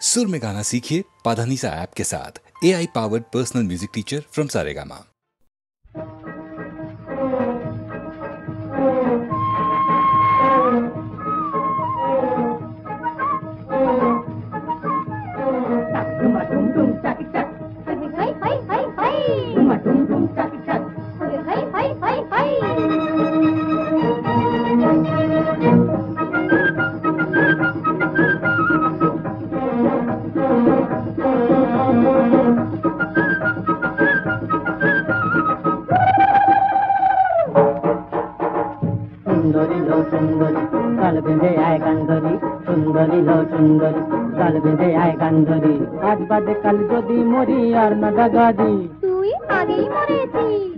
सुर में गाना सीखिए पाधानीसा ऐप के साथ। AI powered personal music teacher from Saregama. सुंदरी लो सुंदरी काल बेंधे आए कांदरी सुंदरी लो सुंदरी काल बेंधे आए कांदरी आज बादे कल যদি মরি আর না দাগাদি তুই আগেই মরেছিস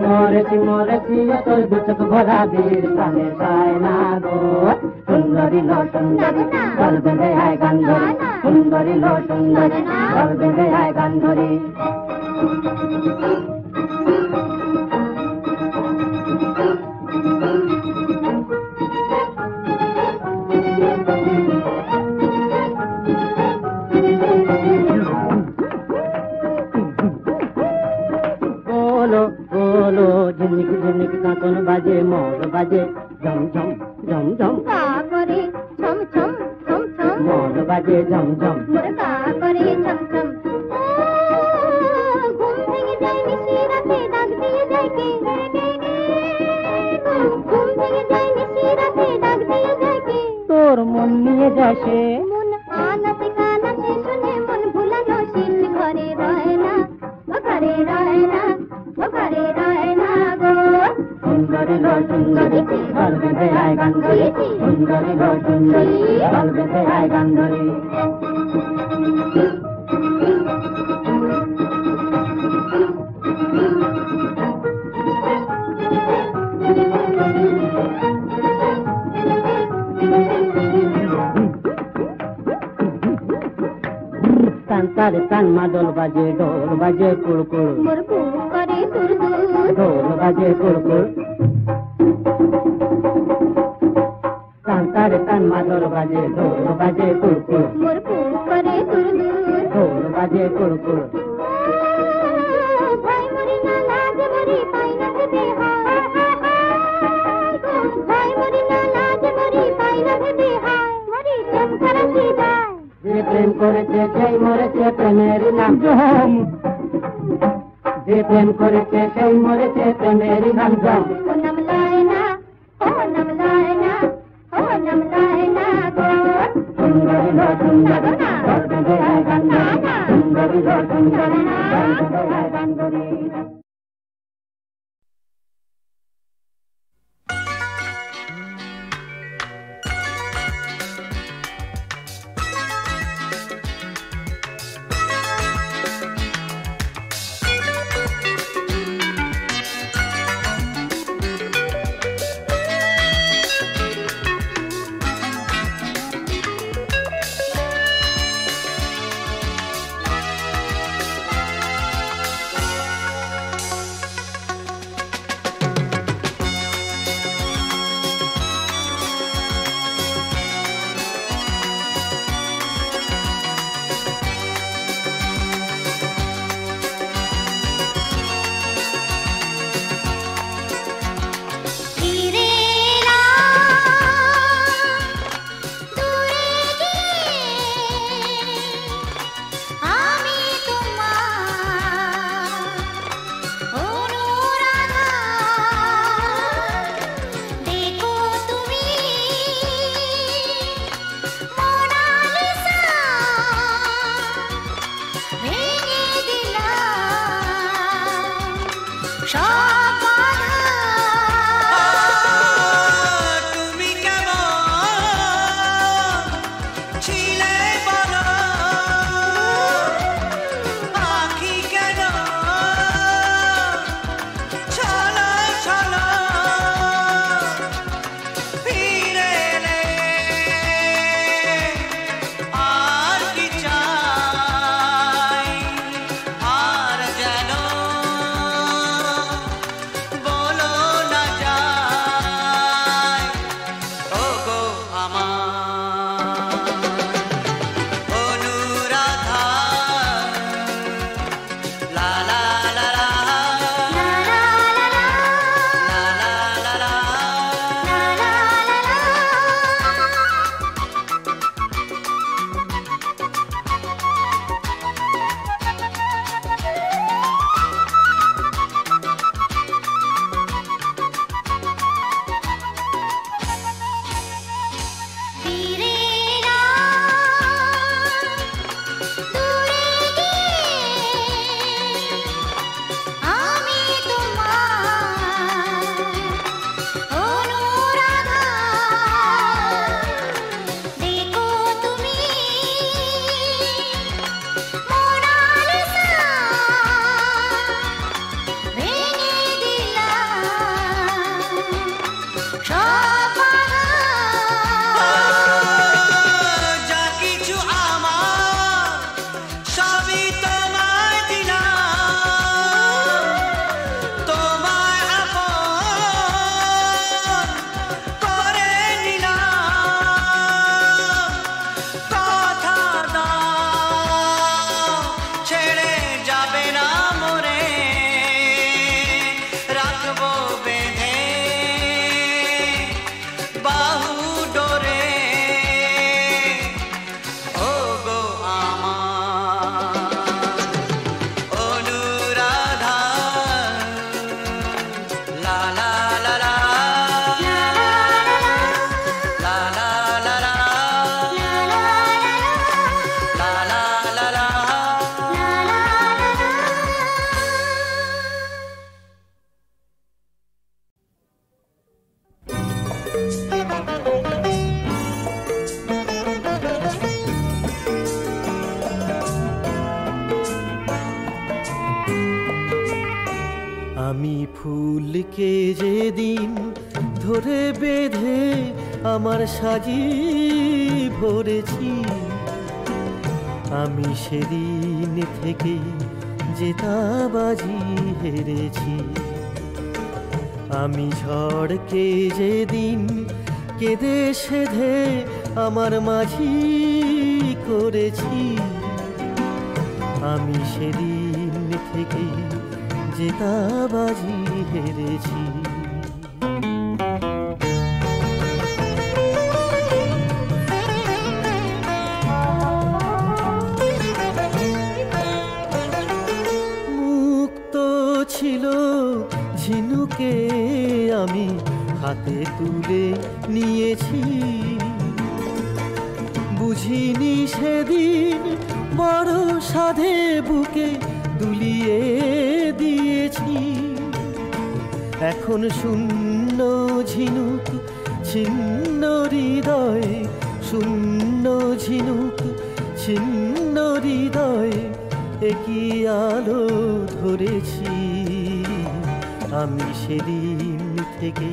মরেছি মরেছি তোর দুচক ভরা বীর প্রাণে চায় না গো সুন্দরী লো সুন্দরী কাল বেঁধে আয় কান্দরি সুন্দরী লো সুন্দরী কাল বেঁধে আয় কান্দরি बोलो झिनक झिनक काकन बाजे मोर बाजे झम झम झम झम কা করে ছম ছম ছম ছম मोर बाजे झम झम মোর কা করে ছম ছম ঘুম ভেঙে যায় নিশি রাতে ডাক দিয়ে যায় কে ঘুম ভেঙে যায় নিশি রাতে ডাক দিয়ে যায় কে তোর মন নিয়ে যাসে মন আনাতে কানাতে শুনে মন ভুলানো শীত ঘরে রয় না ও ঘরে রয় না ও ঘরে রয় না গো सुंदरी लो सुंदरी काल बेंधे आए कांदरी सुंदरी लो सुंदरी काल बेंधे आए कांदरी तारे तान मादल बाजे ढोल बाजे कुड़कुड़ मोर बुक करे दुरदुर ढोल बाजे कुड़कुड़ तारे तान मादल बाजे ढोल बाजे कुड़कुड़ मोर बुक करे दुरदुर ढोल बाजे कुड़कुड़ ভাই মরি না লাজ মরি পাই না ভেবে হায় ভাই মরি না লাজ মরি পাই না ভেবে হায় মরি চোখ খারাপি যায় যে প্রেম করেছে সেই মরেছে প্রেমেরই নাম জম যে প্রেম করেছে সেই মরেছে প্রেমেরই নাম জম ও নাম লয় না ও নাম লয় না ও নাম লয় না গো সুন্দরী লো সুন্দরী কাল বেঁধে আয় কান্দরি সুন্দরী লো সুন্দরী কাল বেঁধে আয় কান্দরি ফুলকে যেদিন ধরে বেঁধে আমার সাজি ভরেছি, আমি সেদিন থেকে জেতাবাজি হেরেছি। আমি ঝড়কে যেদিন কেঁদে সেধে আমার মাঝি করেছি, আমি সেদিন থেকে জেতাবাজি হেরেছি। মুক্ত ছিল ঝিনুকে আমি হাতে তুলে নিয়েছি, বুঝিনি সেদিন বড় সাধে বুকে দুলিয়ে দিয়েছি। এখন শূন্য ঝিনুক ছিন্ন হৃদয়, শূন্য ঝিনুক ছিন্ন হৃদয়, একই আলো ধরেছি। আমি সেদিন থেকে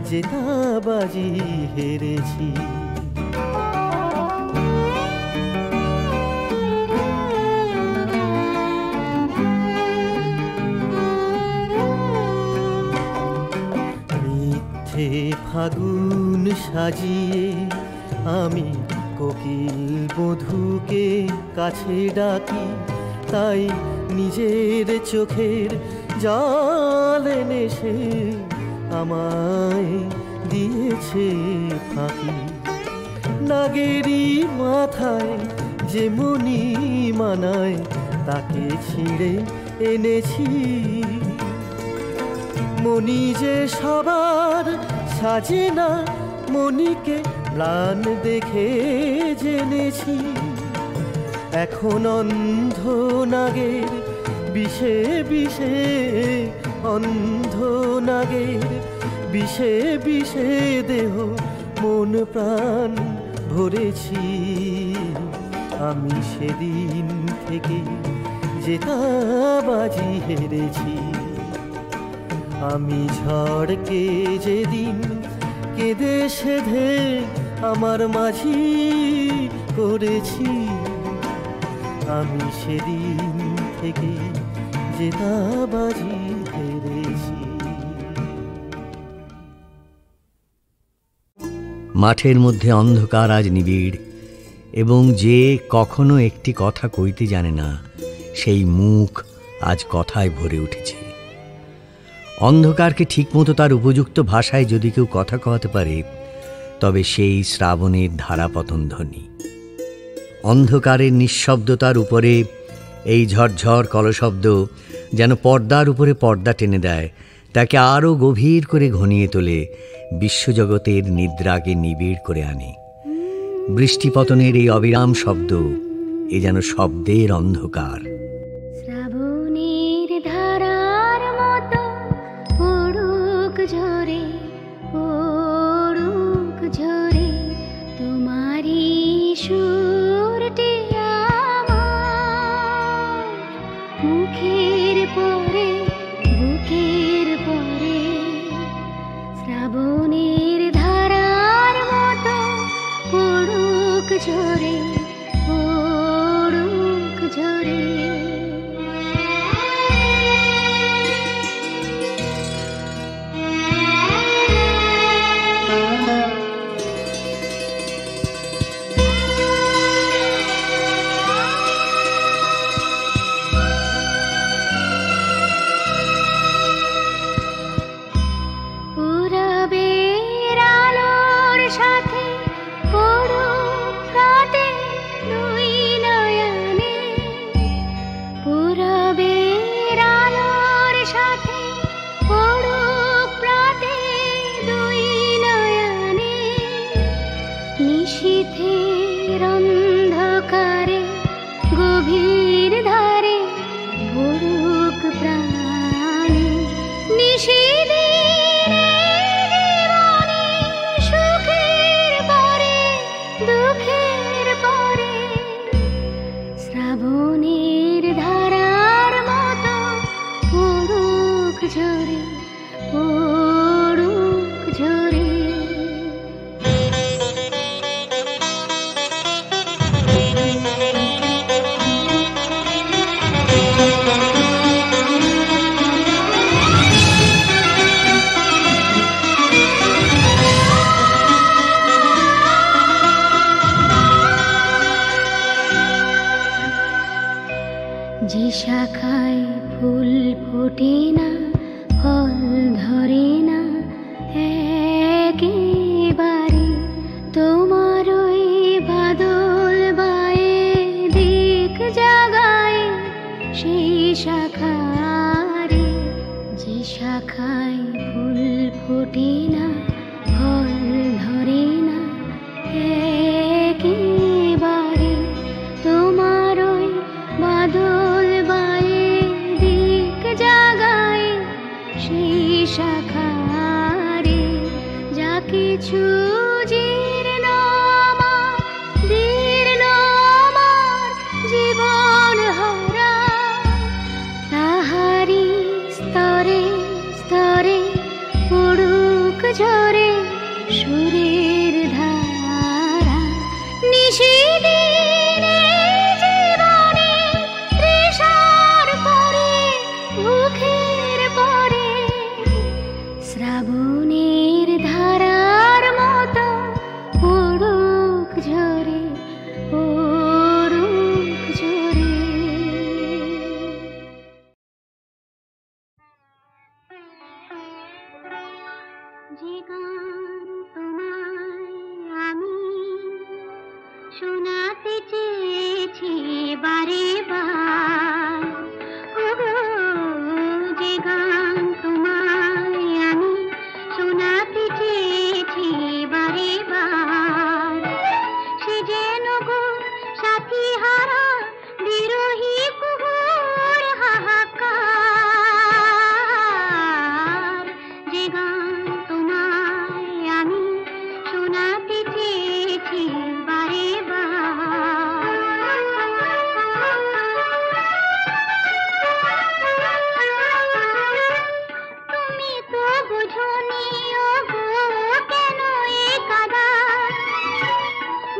জেতাবাজি হেরেছি। মিথ্যে ফাগুন সাজিয়ে আমি কোকিল বধূকে কাছে ডাকি, তাই নিজের চোখের জল এনে সে আমায় দিয়েছে ফাঁকি। নাগেরি মাথায় যে মনি মানায় তাকে ছিঁড়ে এনেছি, মনি যে সবার সাজে না, মনিকে ম্লান দেখে জেনেছি। এখন অন্ধ নাগের বিষে বিষে, অন্ধ নাগের বিষে বিষে দেহ মন প্রাণ ভরেছি। আমি সেদিন থেকে জেতাবাজি হেরেছি। আমি ঝড়কে যেদিন কেঁদে সেধে আমার মাঝি করেছি, আমি সেদিন থেকে জেতাবাজি হেরেছি। মাঠের মধ্যে অন্ধকার আজ নিবিড়, এবং যে কখনো একটি কথা কইতে জানে না, সেই মুখ আজ কথায় ভরে উঠেছে। অন্ধকারকে ঠিকমতো তার উপযুক্ত ভাষায় যদি কেউ কথা কওয়াতে পারে, তবে সেই শ্রাবণের ধারাপতন ধ্বনি। অন্ধকারের নিঃশব্দতার উপরে এই ঝরঝর কলশব্দ যেন পর্দার উপরে পর্দা টেনে দেয়, তাকে আরও গভীর করে ঘনিয়ে তোলে, বিশ্বজগতের নিদ্রাকে নিবিড় করে আনে। বৃষ্টিপতনের এই অবিরাম শব্দ, এ যেন শব্দের অন্ধকার। শ্রাবণের ধারার মতো পড়ুক ঝরে, পড়ুক ঝরে তোমারই সুরটি আমার মুখের পরে, বুকের পরে। শ্রাবণের ধারার মতো পড়ুক ঝরে, পড়ুক ঝরে। যে শাখায় ফুল ফোটে না, ফল ধরে না একেবারে, তোমার ওই বাদল বায়ে দিক জাগায় সেই শাখারে। যে শাখায় ফুল ফোটে না, ফল ধরে না একেবারে, তোমার ওই বাদল বায়ে দিক জাগায় সেই শাখারে। যা কিছু জীর্ণ আমার, দীর্ণ আমার জীবন হারা, তাহারি স্তরে স্তরে পড়ুক ঝরে সুরের ধারা। নিশিদিনে জীবনে তৃষার পরে, ভুখের পরে, শ্রাবণের ধারার মতো পড়ুক ঝরে, পড়ুক ঝরে। যে গান তোমায় আমি শোনাতে চেয়েছি বারে বার, ওগো যে গান তোমায় আমি শোনাতে চেয়েছি বারে বার, সে যেন গো সাথী হারা বিরহী কুহুর হাহাকার। যে গান তোমায় আমি শোনাতে চেয়েছি বারে বার। তুমি তো বুঝোনি ওগো কেন এ কাদা,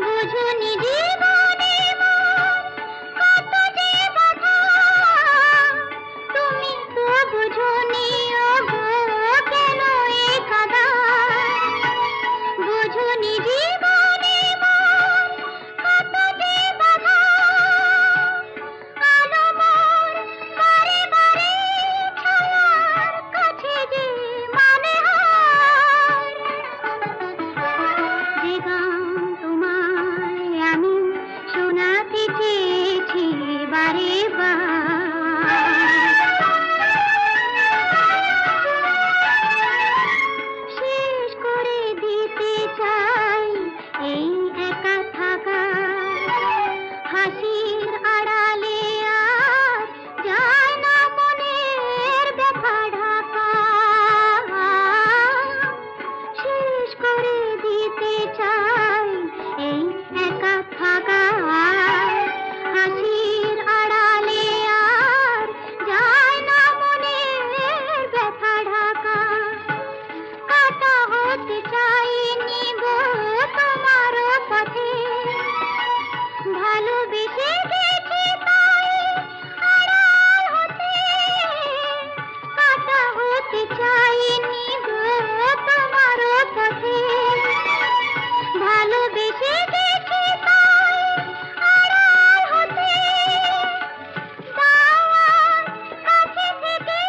বুঝোনি জীবনে কত যে বাধা। তুমি তো বুঝোনি ওগো কেন এ কাদা, বুঝোনি জীবনে কত যে বাধা। আলো মোর বারে বারে ছায়ার কাছে যে মানে হার। যে গান তোমায় আমি শোনাতে চেয়েছি বারে বার, শেষ করে দিতে চাই এই একা থাকা। হাসির আড়ালে আর যায় না মনের ব্যথা ঢাকা। শেষ করে দিতে চাই এই একা থাকা। হাসির আড়ালে আর যায় না মনের ব্যথা ঢাকা। কাটা হতে চাইনি গো তোমার পথে, ভালোবেসে গেছি তাই আড়াল হতে। কাটা হতে চাইনি গো তোমার পথে, ভালোবেসে গেছি তাই আড়াল হতে। দাওয়ার কাছে থেকে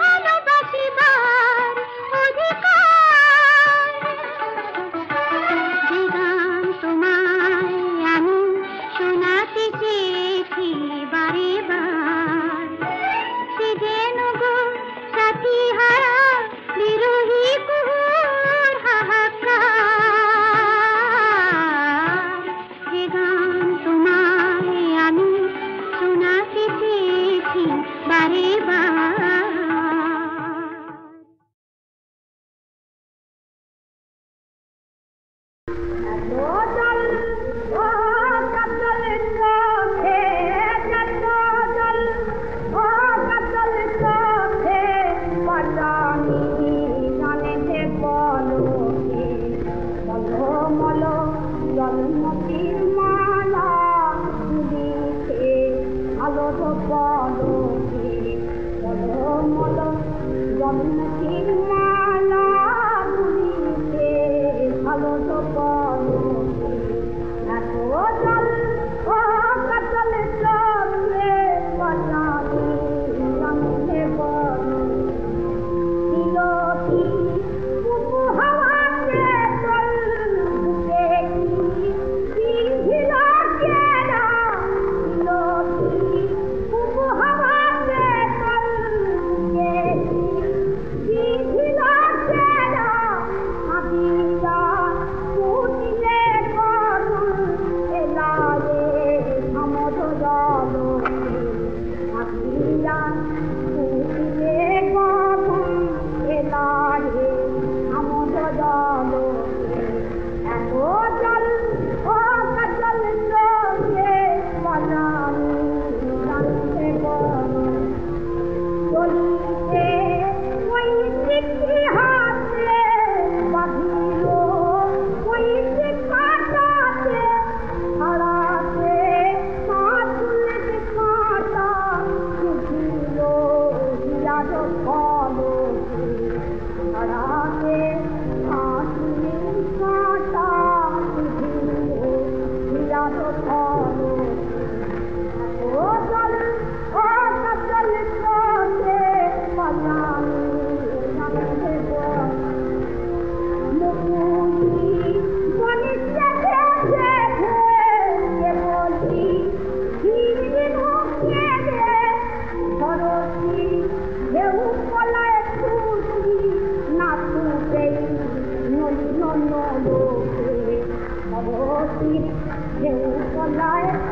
ভালোবাসিবার অধিকার। যে গান তোমায় আমি শোনাতে চেয়েছি বারে বার, সে যেন গো সাথী হারা বিরহী কুহুর হাহাকার। যে গান তোমায় আমি শোনাতে চেয়েছি বারে বার। জন্মতির মালা দিতে আলো তো পলকে, মল জন্মতির মালা দিতে আলো তো পলকে। এত জল ও কাতল জল রে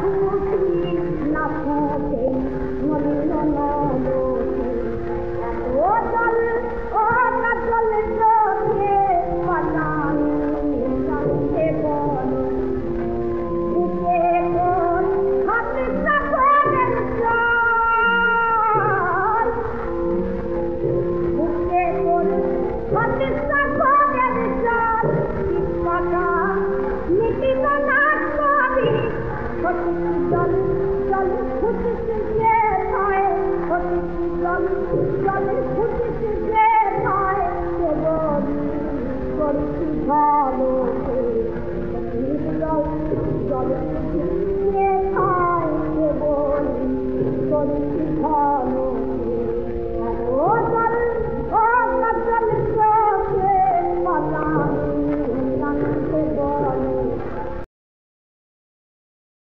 খুশি